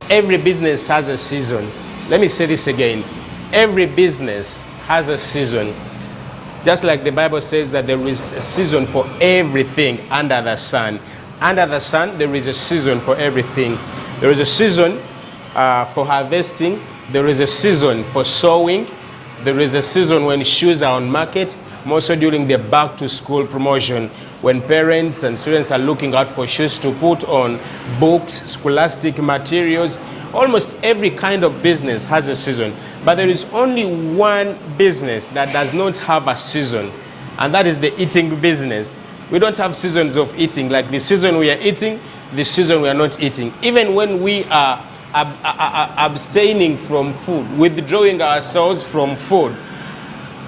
every business has a season. Let me say this again. Every business has a season. Just like the Bible says that there is a season for everything under the sun. Under the sun, there is a season for everything. There is a season for harvesting. There is a season for sowing. There is a season when shoes are on market. More so during the back to school promotion, when parents and students are looking out for shoes to put on, books, scholastic materials. Almost every kind of business has a season. But there is only one business that does not have a season, and that is the eating business. We don't have seasons of eating, like the season we are eating, the season we are not eating. Even when we are abstaining from food, withdrawing ourselves from food,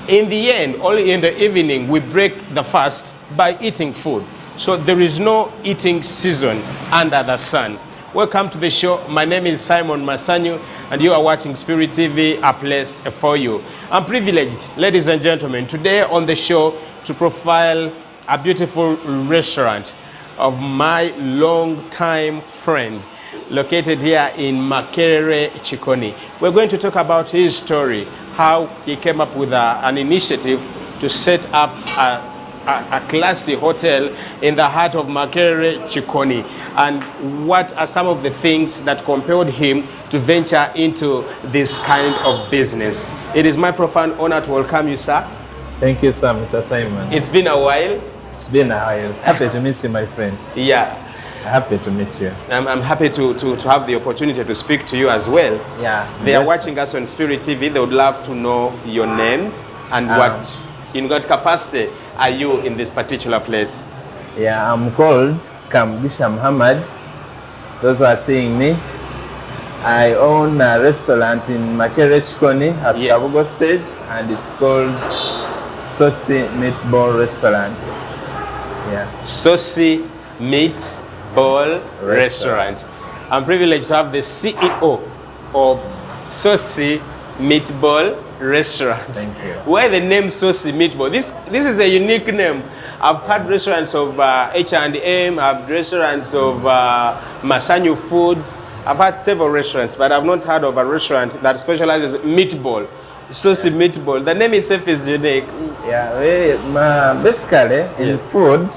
in the end, only in the evening, we break the fast by eating food. So there is no eating season under the sun. Welcome to the show. My name is Simon Masanyu, and you are watching Spirit TV, a place for you. I'm privileged, ladies and gentlemen, today on the show to profile a beautiful restaurant of my long-time friend, located here in Makerere, Chikoni. We're going to talk about his story, how he came up with an initiative to set up a classy hotel in the heart of Makerere, Chikoni, and what are some of the things that compelled him to venture into this kind of business. It is my profound honor to welcome you, sir. Thank you, sir, Mr. Simon. It's been a while. It's been a while. It's happy to meet you, my friend. Yeah. Happy to meet you. I'm happy to have the opportunity to speak to you as well. Yeah. They are watching us on Spirit TV. They would love to know your names and in what capacity are you in this particular place? Yeah, I'm called Kambisha Muhammad. Those who are seeing me, I own a restaurant in Makerere Chikoni at Kabugo Stage, and it's called Saucy Meatball Restaurant. Yeah. Saucy Meatball Restaurant. I'm privileged to have the CEO of Saucy Meatball Restaurant. Thank you. Why the name Saucy Meatball? This is a unique name. I've had restaurants of H&M, I've had restaurants of Masanyu Foods. I've had several restaurants, but I've not heard of a restaurant that specializes in meatball. Saucy Meatball. The name itself is unique. Yeah, basically in food,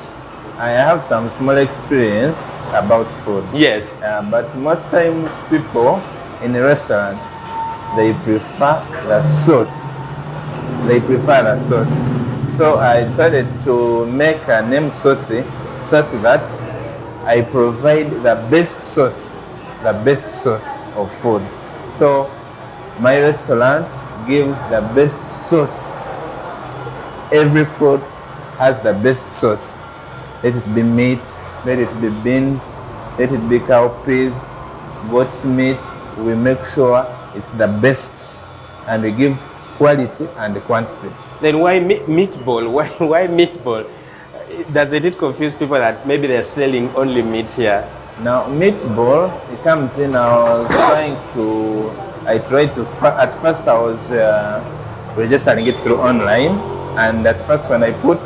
I have some small experience about food. Yes. But most times people in the restaurants, they prefer the sauce. They prefer the sauce. So I decided to make a name Saucy such that I provide the best sauce of food. So my restaurant gives the best sauce. Every food has the best sauce. Let it be meat, let it be beans, let it be cowpeas, goat's meat. We make sure it's the best, and we give quality and quantity. Then why meatball? Why meatball? Does it confuse people that maybe they're selling only meat here? Now, meatball, it comes in, at first I was registering it through online, and at first when I put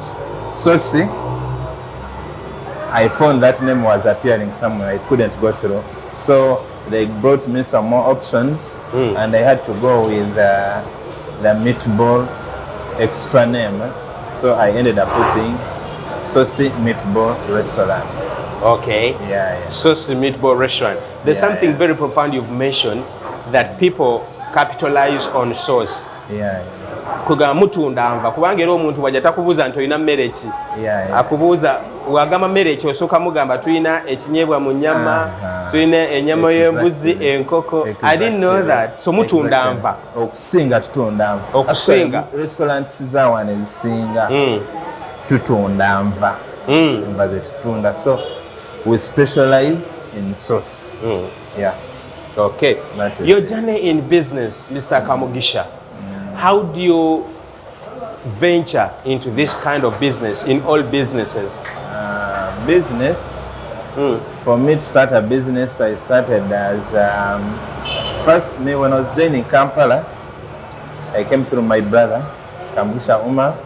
Saucy, I found that name was appearing somewhere. It couldn't go through. So they brought me some more options, and I had to go with the meatball extra name. So I ended up putting Saucy Meatball Restaurant. Okay. Yeah. Saucy Meatball Restaurant. There's something very profound you've mentioned, that people capitalize on sauce. Yeah. Kugamba mutunda nva kubanga era omuntu wajja takubuuza nti olina mmere ki. Akubuuza wagamba mmere ki osooka mugamba tulina ekinyeebwa mu nnyama, tulina ennyama y'embuzi, enkoko. I didn't know that. So mutunda nva. Okusinga tutunda nva. Okusinga. Restaurants za wano ezisinga tutunda nva. Nva ze tutunda. So we specialize in sauce. Yeah. Okay. Your journey in business, Mr. Kamugisha. How do you venture into this kind of business in all businesses? Business? For me to start a business, I started as first when I was living in Kampala. I came through my brother, Kambusha Uma.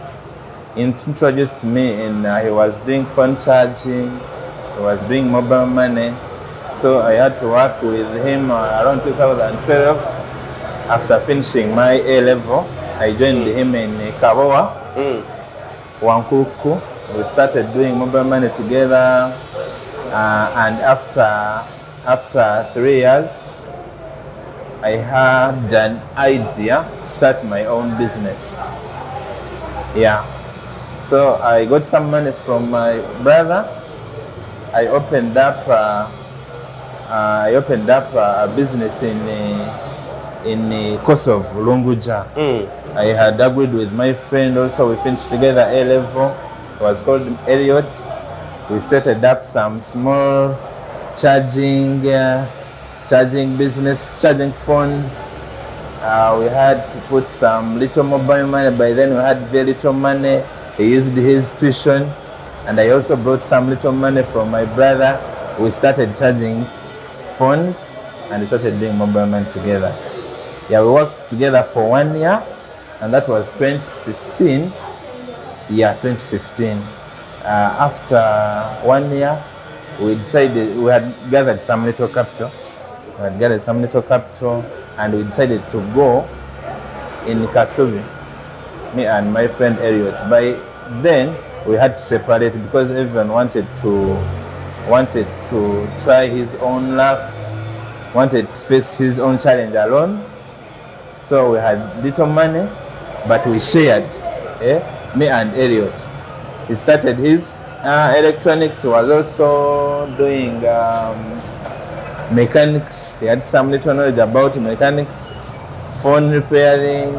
He introduced me, and he was doing phone charging, he was doing mobile money, So I had to work with him around 2012. After finishing my A level, I joined him in Kabowa, Wankuku. We started doing mobile money together, and after 3 years, I had an idea to start my own business. Yeah. So I got some money from my brother. I opened up a business in the course of Lunguja. I had agreed with my friend also. We finished together A level. It was called Elliot. We started up some small charging business, charging phones. We had to put some little mobile money. By then we had very little money. He used his tuition, and I also brought some little money from my brother. We started charging phones and we started doing mobile money together. Yeah, we worked together for 1 year, and that was 2015. Yeah, 2015. After 1 year, we decided, we had gathered some little capital. And we decided to go in Kasubi, me and my friend Elliot. By then, we had to separate because everyone wanted to try his own luck, wanted to face his own challenge alone. So we had little money, but we shared, me and Elliot. He started his electronics. He was also doing mechanics. He had some little knowledge about mechanics, phone repairing,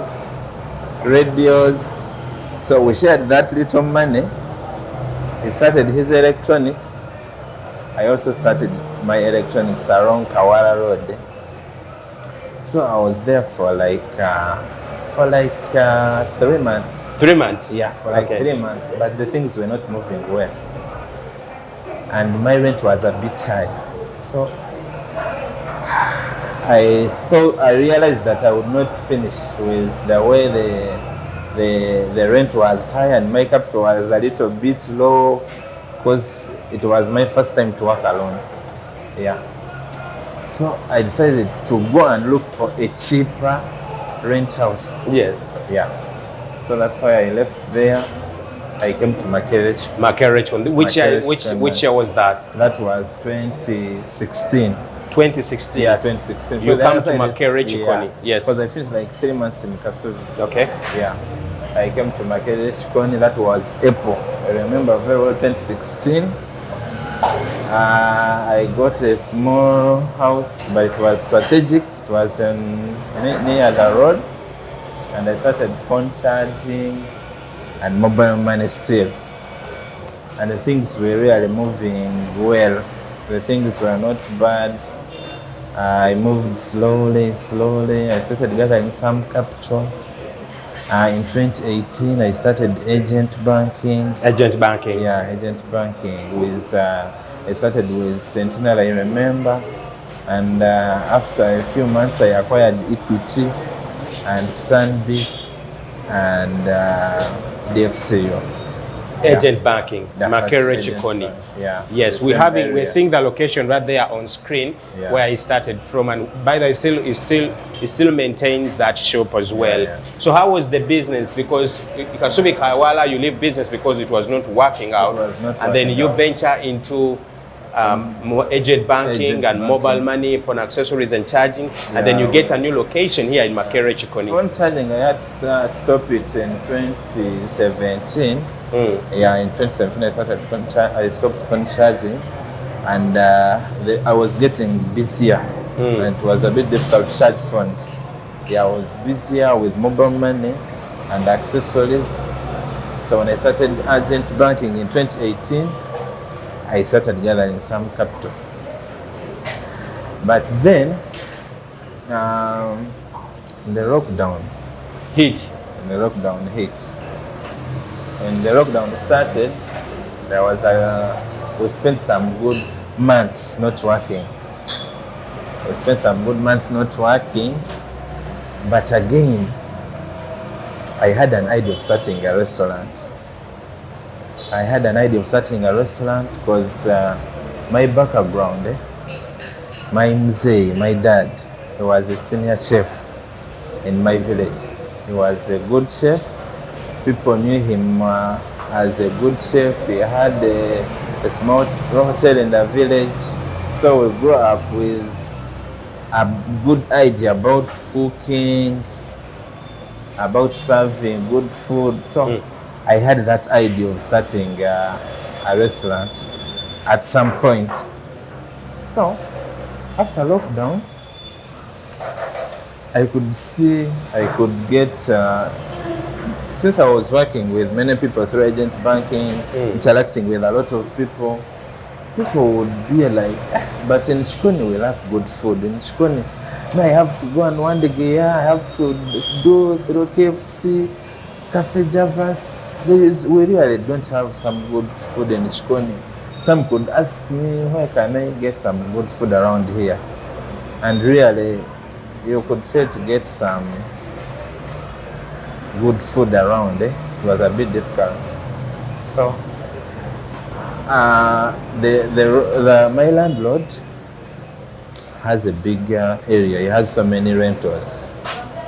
radios. So we shared that little money. He started his electronics. I also started my electronics around Kawara Road. So I was there for like 3 months. 3 months? Yeah, for like 3 months. But the things were not moving well. And my rent was a bit high. So I realized that I would not finish with the way the rent was high and my capital was a little bit low because it was my first time to work alone. Yeah. So I decided to go and look for a cheaper rent house. Yes. Yeah. So that's why I left there. I came to Makerech. Which year was that? That was 2016. 2016. Yeah, 2016. You come to Makerech, yeah, yes. Because I finished like 3 months in Kasubi. Okay. Yeah. I came to Makerech. That was April. I remember very well 2016. I got a small house, but it was strategic. It was near the road. And I started phone charging and mobile money still. And the things were really moving well. The things were not bad. I moved slowly. I started gathering some capital. In 2018, I started agent banking. Agent banking? Yeah, agent banking. I started with Sentinel, I remember. And after a few months, I acquired Equity and Stanbic and DFCO. Agent banking, Makerech. Yeah. Yes, we're seeing the location right there on screen, yeah, where he started from, and by the way, he still maintains that shop as well. Yeah. So how was the business? Because Kasubi Kawala, you leave business because it was not working out, then you venture into more agent banking and mobile money, phone accessories and charging, yeah, and then you get a new location here in Makerech. Phone charging, I had to stop it in 2017. Yeah, in 2017 I stopped phone charging, and I was getting busier, and it was a bit difficult to charge phones. Yeah, I was busier with mobile money and accessories. So when I started agent banking in 2018, I started gathering some capital. But then, the lockdown hit. When the lockdown started, we spent some good months not working. But again, I had an idea of starting a restaurant. because my background, My mzee, my dad, he was a senior chef in my village. He was a good chef. People knew him as a good chef. He had a small hotel in the village. So we grew up with a good idea about cooking, about serving good food. So I had that idea of starting a restaurant at some point. So after lockdown, I could see I could get, since I was working with many people through agent banking, interacting with a lot of people would be like, but in Chikoni we lack good food. In Chikoni, I have to go and one day, I have to do through KFC, Cafe Javas. We really don't have some good food in Chikoni. Some could ask me, where can I get some good food around here? And really, you could fail to get some good food around. It was a bit difficult. So, my landlord has a big area. He has so many rentals.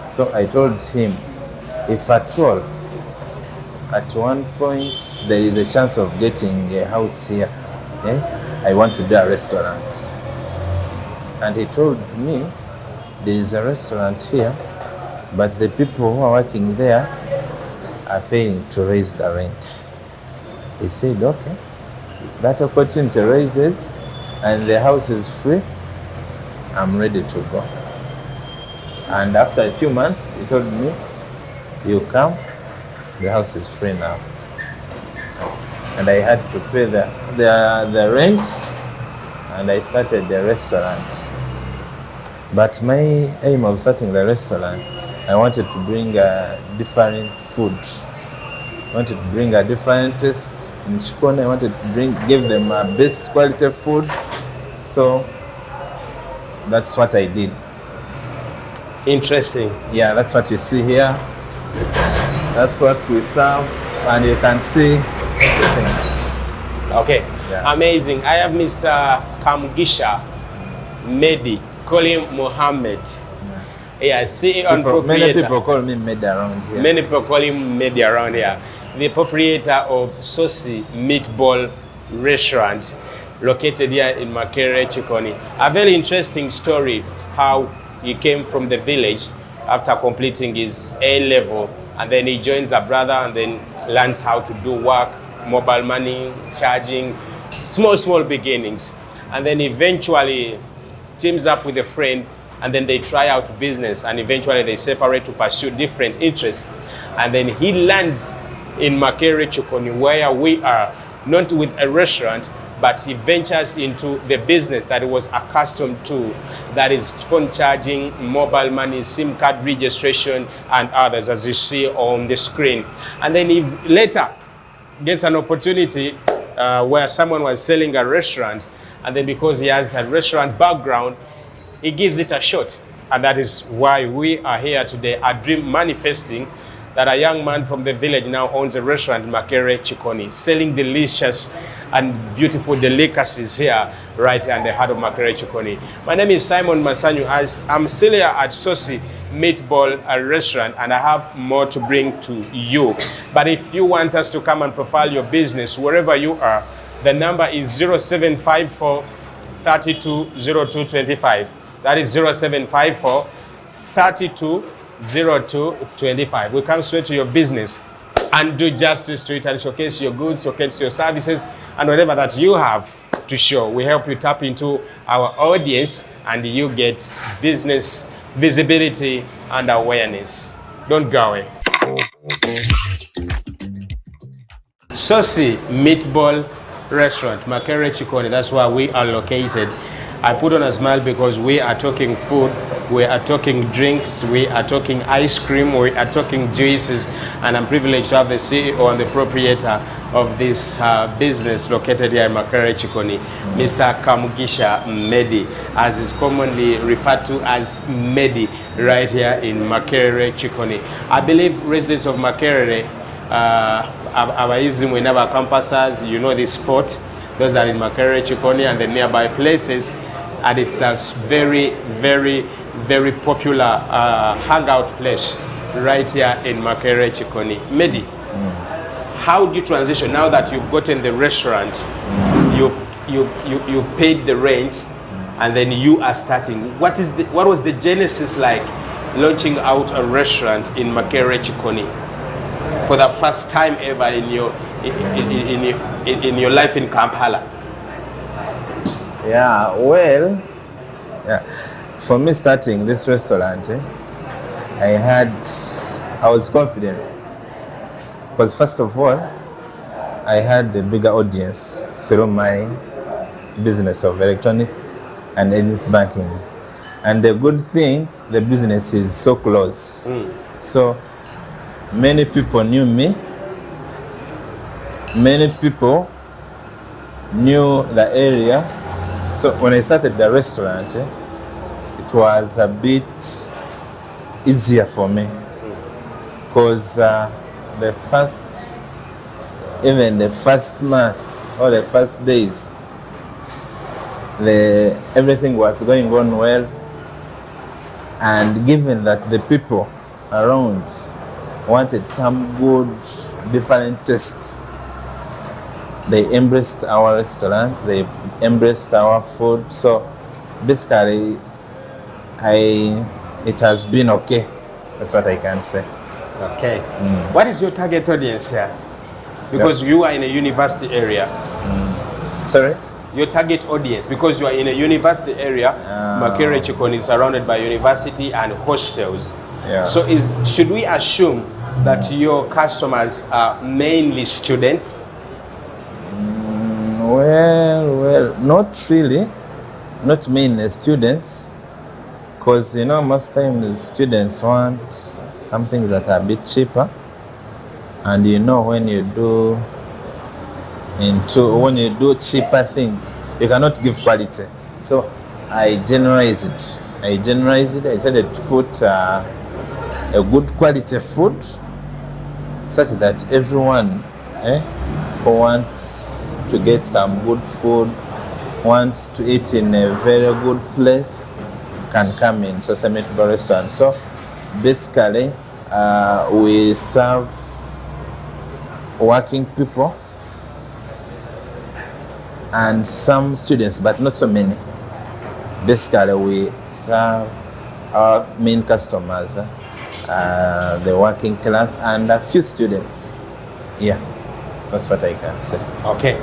So I told him, if at all, at one point there is a chance of getting a house here, I want to do a restaurant. And he told me, there is a restaurant here, but the people who are working there are failing to raise the rent. He said, okay, if that opportunity raises and the house is free, I'm ready to go. And after a few months, he told me, you come, the house is free now. And I had to pay the rent, and I started the restaurant. But my aim of starting the restaurant, I wanted to bring different food. I wanted to bring a different taste in Chikoni. I wanted to give them a best quality food. So that's what I did. Interesting. Yeah, that's what you see here. That's what we serve, and you can see everything. Okay, Yeah. amazing. I have Mr. Kamugisha Medi, call him Mohammed. Yeah, CEO and proprietor. Many people call me Med around here. Many people call him Medi around here. The proprietor of Saucy Meatball restaurant located here in Makerere, Chikoni. A very interesting story how he came from the village after completing his A-level, and then he joins a brother and then learns how to do work, mobile money, charging, small beginnings. And then eventually teams up with a friend, and then they try out business, and eventually they separate to pursue different interests. And then he lands in Makerere, Chikoni, where we are, not with a restaurant, but he ventures into the business that he was accustomed to, that is phone charging, mobile money, SIM card registration, and others, as you see on the screen. And then he later gets an opportunity where someone was selling a restaurant, and then because he has a restaurant background, he gives it a shot. And that is why we are here today, a dream manifesting, that a young man from the village now owns a restaurant in Makerere, Chikoni, selling delicious and beautiful delicacies here, right here in the heart of Makerere, Chikoni. My name is Simon Masanyu. I'm still here at Saucy Meatball restaurant, and I have more to bring to you. But if you want us to come and profile your business, wherever you are, the number is 0754 320225. That is 0754 320225. We come straight to your business and do justice to it and showcase your goods, showcase your services, and whatever that you have to show. We help you tap into our audience, and you get business visibility and awareness. Don't go away. Saucy Meatball restaurant, Makerere, Chikoni, that's where we are located. I put on a smile because we are talking food, we are talking drinks, we are talking ice cream, we are talking juices, and I'm privileged to have the CEO and the proprietor of this business located here in Makerere, Chikoni, Mr. Kamugisha Medi, as is commonly referred to as Medi, right here in Makerere, Chikoni. I believe residents of Makerere, in our campuses, you know this spot, those that are in Makerere, Chikoni, and the nearby places, and it's a very, very, very popular hangout place right here in Makerere Chikoni. Medi, how do you transition now that you've gotten the restaurant, you've paid the rent, and then you are starting? What was the genesis like, launching out a restaurant in Makerere Chikoni for the first time ever in your life in Kampala? Yeah, well, yeah. For me starting this restaurant, I was confident because first of all, I had a bigger audience through my business of electronics and agents banking. And the good thing, the business is so close. So many people knew me. Many people knew the area. So when I started the restaurant, it was a bit easier for me because the first month or the first days, everything was going on well. And given that the people around wanted some good, different taste, they embraced our restaurant, they embraced our food. So basically, it has been okay. That's what I can say. Okay. What is your target audience here? Because you are in a university area. Sorry? Your target audience, because you are in a university area, Makerere Chikoni is surrounded by university and hostels. Yeah. So should we assume that your customers are mainly students? Well, not really. Not mainly students. Because, most times students want something that are a bit cheaper. And when you do cheaper things, you cannot give quality. So I generalize it. I decided to put a good quality food such that everyone who wants to get some good food, wants to eat in a very good place, can come in Saucy Meatball restaurant. So basically, we serve working people and some students, but not so many. Basically, we serve our main customers, the working class and a few students. Yeah, that's what I can say. Okay.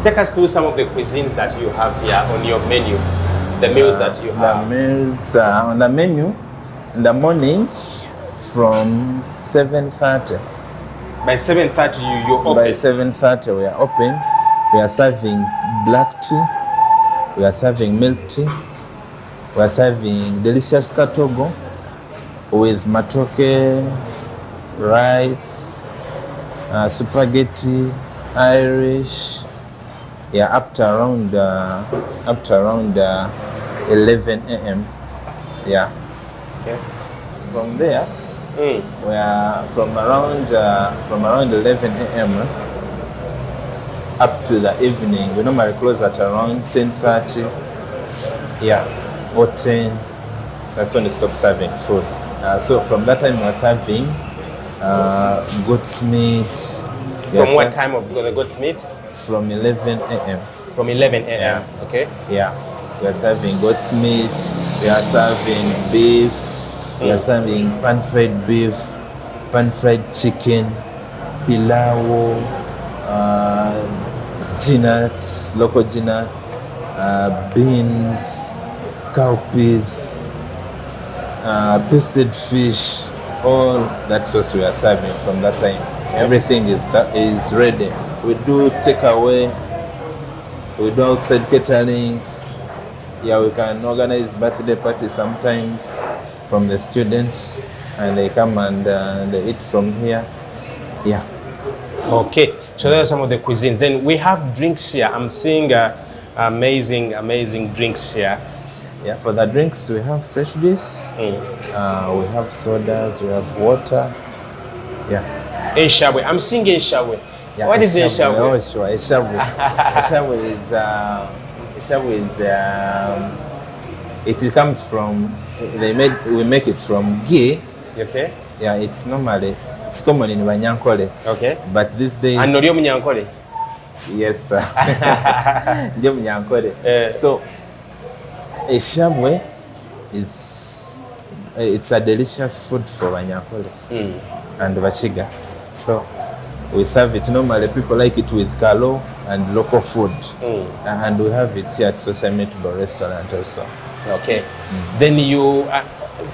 Take us through some of the cuisines that you have here on your menu, the meals that you have. The meals on the menu in the morning from 7:30. By 7:30 you open? By 7:30 we are open. We are serving black tea, we are serving milk tea, we are serving delicious katogo with matoke, rice, spaghetti, Irish. Yeah, up to around 11 a.m. Yeah. Okay. From there, we are from around 11 a.m. Up to the evening. We normally close at around 10:30. Yeah, or 10. That's when we stop serving food. So from that time we are serving goat's meat. From what time of the goat's meat? From 11 a.m. From 11 a.m. Yeah. Okay. Yeah. We are serving goat's meat. We are serving beef. We are serving pan-fried beef, pan-fried chicken, pilau, nuts, local nuts, beans, cowpeas, pasted fish, all that sauce we are serving from that time. Everything is ready. We do takeaway, we do outside catering. Yeah, we can organize birthday parties sometimes from the students, and they come and they eat from here. Yeah. Okay, so there are some of the cuisines. Then we have drinks here. I'm seeing amazing drinks here. Yeah, for the drinks we have fresh juice, we have sodas, we have water. Yeah. Eshabwe. I'm seeing Eshabwe. Yeah, what is Eshabwe? Oh, sure. Eshabwe. Eshabwe is It comes from, we make it from ghee. Okay. Yeah, it's common in Banyankole. Okay. But these days. And Noriyo Munyankole? Yes, sir. Ndio Munyankole. So, eshabwe it's a delicious food for Banyankole and Bachiga. So, we serve it normally. People like it with kalo and local food. And we have it here at Saucy Meatball restaurant also. Okay. Then you,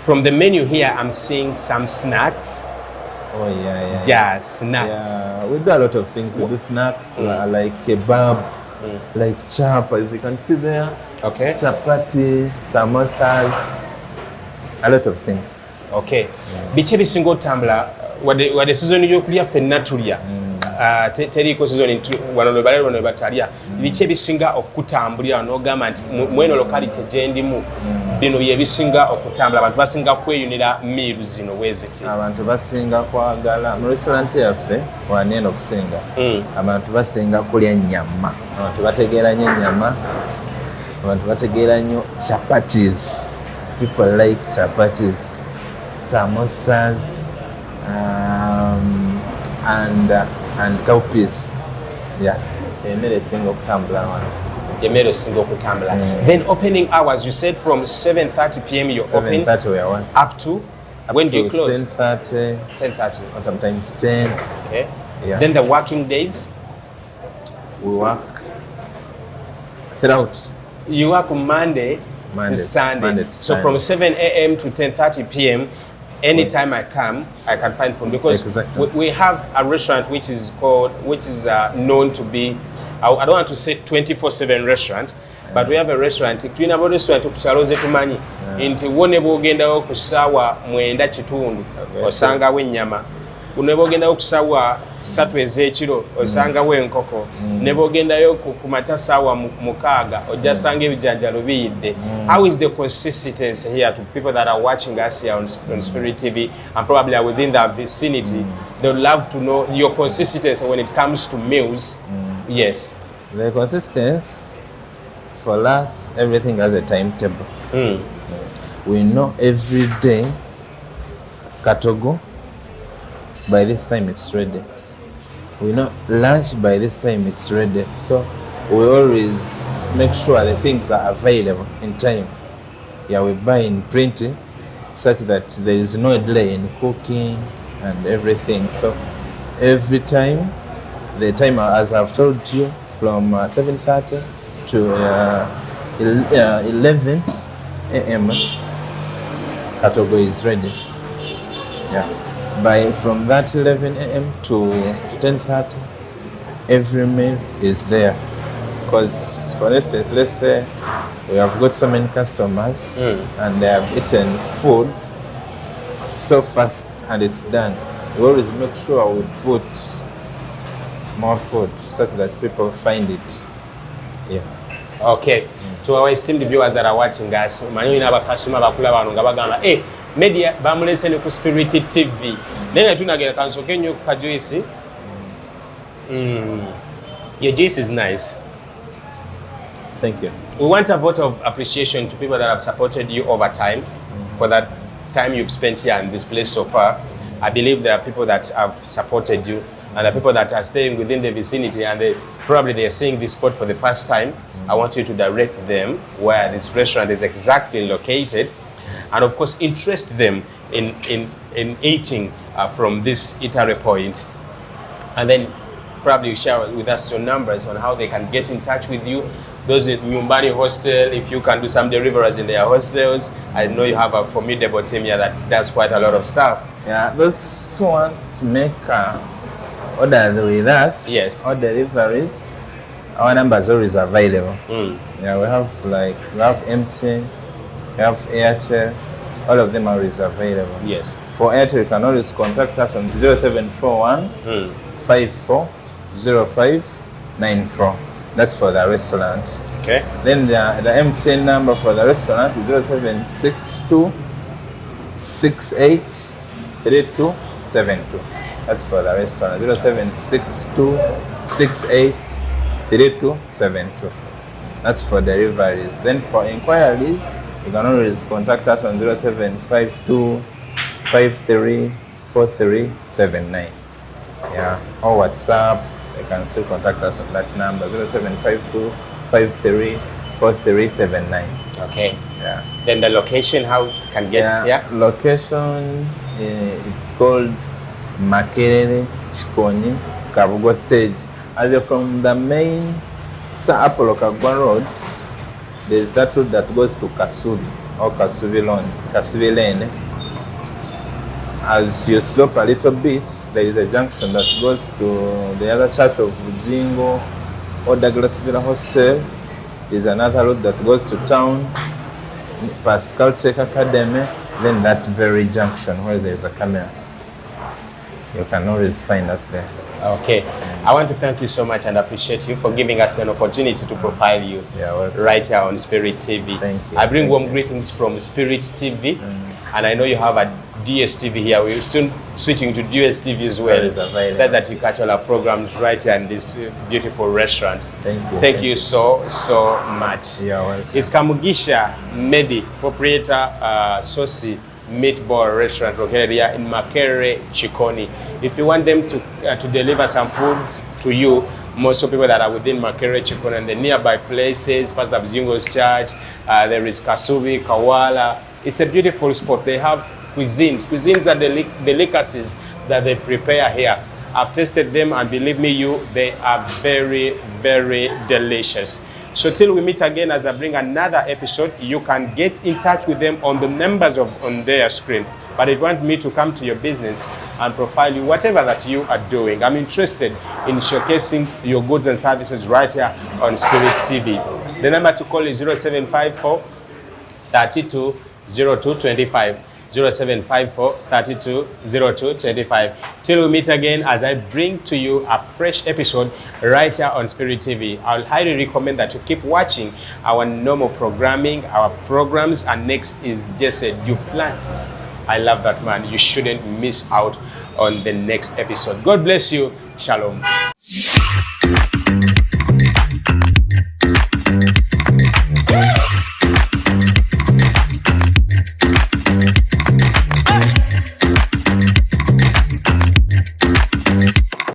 from the menu here, I'm seeing some snacks. Oh, yeah. Yeah, snacks. Yeah, we do a lot of things. We do snacks like kebab, like chap, as you can see there. Okay. Chapati, samosas, a lot of things. Okay. Biche bisingo tambula wade season yokulya fenna tulya. Teriko season wano balero wano batalya. Biche bisinga okutambulira n'ogamba nti mweno locality gyendimu bino bye bisinga okutambula abantu basinga kweyunira meal zino weziti. Abantu basinga kwagala mu restaurant yaffe waneno okusinga. Abantu basinga kulya nyama. Abantu bategeera nnyo nyama. Abantu bategeera nnyo chapatis. People like chapatis, samosas, and cowpeas. Yeah, emmere single kutambula wano. Emmere single kutambula. Then opening hours, you said from 7:30 p.m. you're open. 7:30 we are on. Up to when do you close? 10:30. 10:30. Or sometimes 10. Okay. Yeah. Then the working days? We work throughout. You work Monday to Sunday. So from 7 a.m. to 10:30 p.m. anytime I come, I can find food because we have a restaurant which is known to be, I don't want to say 24/7 restaurant, but we have a restaurant. Twina bo restaurant kuchaloze tumanyi nti wone bogendawo ku sawa mwenda kitundu osangawo ennyama. Ne bogendawo ku sawa 3 ez'ekiro osangawo enkoko. Ne bogendayo ku makya sawa 6 ojja sanga ebijanjalo biyidde. How is the consistency here to people that are watching us here on Spirit TV and probably are within that vicinity? They would love to know your consistency when it comes to meals. Yes. The consistency, for us, everything has a timetable. We know every day, Katogo, by this time it's ready. We know lunch, by this time it's ready. So we always make sure the things are available in time. Yeah, we buy in plenty such that there is no delay in cooking and everything. So every time, the time, as I've told you, from 7:30 to 11 a.m. Katogo is ready. Yeah. From that 11 a.m. to 10:30, every meal is there. Because, for instance, let's say we have got so many customers and they have eaten food so fast and it's done. We always make sure we put more food so that people find it. Yeah. Okay. To our esteemed viewers that are watching us, manyo ina bakasuma bakula bano nga bagamba media bamulese ne ku Spirit TV. Nene tunagera kansoke nnyo ku juice. Your juice is nice. Thank you. We want a vote of appreciation to people that have supported you over time for that time you've spent here in this place so far. I believe there are people that have supported you and the people that are staying within the vicinity and they are seeing this spot for the first time. I want you to direct them where this restaurant is exactly located and of course interest them in eating from this eatery point. And then probably you share with us your numbers on how they can get in touch with you. Those in Nyumbani hostel, if you can do some deliveries in their hostels. I know you have a formidable team here that does quite a lot of stuff. Yeah, those who want to make order with us, yes, or deliveries, our number is always available. Yeah, we have MT, we have Airtel, all of them are always available. Yes. For Airtel, you can always contact us on 0741 540594. That's for the restaurant. Okay. Then the MTN number for the restaurant is 0762 68 3272. That's for the restaurant. 0762 68 3272. That's for deliveries. Then for inquiries, You can always contact us on 0752 534379. Yeah, or WhatsApp. You can still contact us on that number 0752 534379. Okay. Yeah. Then the location, how can get here? Location, it's called Makerere Chikoni Kabugo stage. As you're from the main Sir Apollo Kagwa Road, there's that road that goes to Kasubi or Kasubi Lane. As you slope a little bit, there is a junction that goes to the other church of Bujingo or Douglas Villa Hostel. There's another road that goes to town, Pascal Tech Academy, then that very junction where there's a camera. You can always find us there. Okay. I want to thank you so much and appreciate you for giving us an opportunity to profile you right here on Spirit TV. Thank you. I bring warm greetings from Spirit TV, and I know you have a DSTV here. We're soon switching to DSTV as well, so that you catch all our programs right here in this beautiful restaurant. Thank you. Thank you so much. You're welcome. It's Kamugisha Medi, proprietor Saucy Meatball restaurant located here in Makerere Chikoni. If you want them to deliver some foods to you, most of the people that are within Makerere Chikoni and the nearby places, Pastor Bujingo's church, there is Kasubi, Kawala. It's a beautiful spot. They have cuisines. Cuisines are the delicacies that they prepare here. I've tasted them, and believe me, they are very, very delicious. So till we meet again, as I bring another episode, you can get in touch with them on the numbers on their screen. But if you want me to come to your business and profile you, whatever that you are doing, I'm interested in showcasing your goods and services right here on Spirit TV. The number to call is 0754 32 0225. 0754 32 0225. Till we meet again, as I bring to you a fresh episode right here on Spirit TV. I'll highly recommend that you keep watching our normal programming, our programs, and next is Jesse Duplantis. I love that man. You shouldn't miss out on the next episode. God bless you. Shalom.